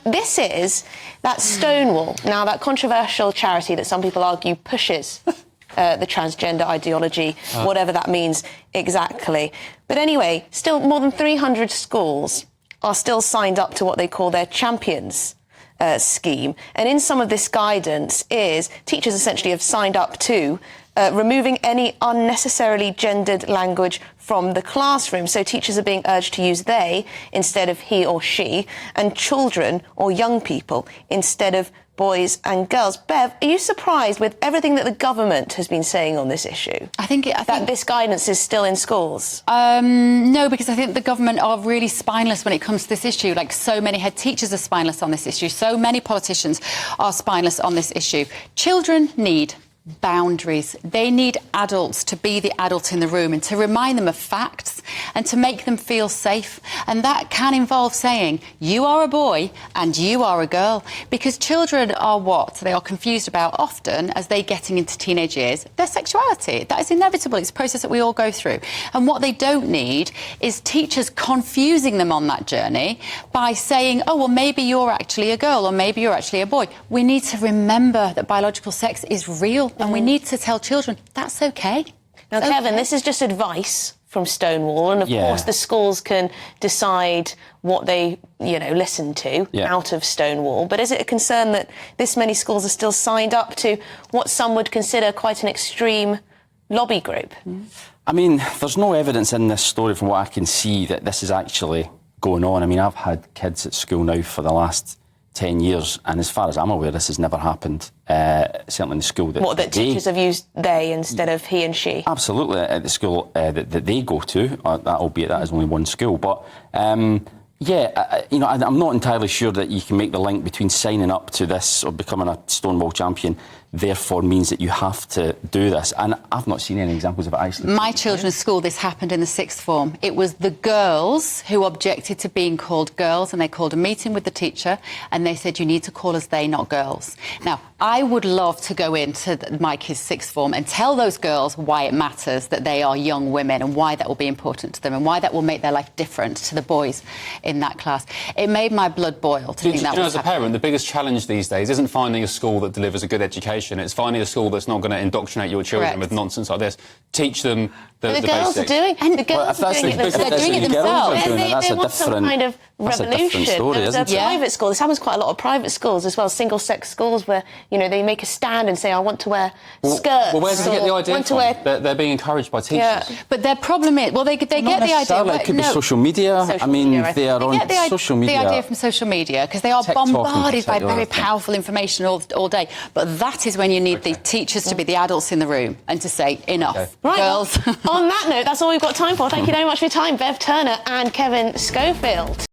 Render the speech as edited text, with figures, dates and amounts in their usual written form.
This is that Stonewall. Now, that controversial charity that some people argue pushes the transgender ideology, whatever that means exactly. But anyway, still more than 300 schools are still signed up to what they call their champions scheme. And in some of this guidance is teachers essentially have signed up to removing any unnecessarily gendered language from the classroom. So teachers are being urged to use they instead of he or she, and children or young people instead of boys and girls. Bev, are you surprised with everything that the government has been saying on this issue? I think that this guidance is still in schools. No, because I think the government are really spineless when it comes to this issue. Like, so many head teachers are spineless on this issue. So many politicians are spineless on this issue. Children need boundaries. They need adults to be the adult in the room and to remind them of facts and to make them feel safe. And that can involve saying, you are a boy and you are a girl. Because children are what they are confused about often as they getting into teenage years, their sexuality. That is inevitable. It's a process that we all go through. And what they don't need is teachers confusing them on that journey by saying, oh, well, maybe you're actually a girl or maybe you're actually a boy. We need to remember that biological sex is real. And we need to tell children that's okay. Now, Kevin, this is just advice from Stonewall, and of course the schools can decide what they, listen to out of Stonewall. But is it a concern that this many schools are still signed up to what some would consider quite an extreme lobby group? I mean, there's no evidence in this story from what I can see that this is actually going on. I mean, I've had kids at school now for the last 10 years, and as far as I'm aware, this has never happened, certainly in the school that teachers have used they instead of he and she? Absolutely, at the school that they go to, albeit that is only one school. But, I'm not entirely sure that you can make the link between signing up to this or becoming a Stonewall champion therefore means that you have to do this. And I've not seen any examples of it actually. My children's school, this happened in the sixth form. It was the girls who objected to being called girls, and they called a meeting with the teacher and they said, you need to call us they, not girls. Now, I would love to go into my kids' sixth form and tell those girls why it matters that they are young women and why that will be important to them and why that will make their life different to the boys in that class. It made my blood boil to think that was as a parent, the biggest challenge these days isn't finding a school that delivers a good education. It's finding a school that's not going to indoctrinate your children with nonsense like this. Teach them the girls basics. Are doing, and the girls are doing it themselves. They're doing it themselves. They want some kind of revolution. Story, There's a private school. This happens quite a lot of private schools as well, single-sex schools where, they make a stand and say, I want to wear skirts. Well, where do they get the idea from? They're being encouraged by teachers. Yeah. But their problem is, they get the idea. It could be social media. They are on social media. The idea from social media, because they are bombarded by very powerful information all day. But that is when you need the teachers to be the adults in the room and to say, enough. Okay. Right, girls. On that note, that's all we've got time for. Thank you very much for your time, Bev Turner and Kevin Schofield.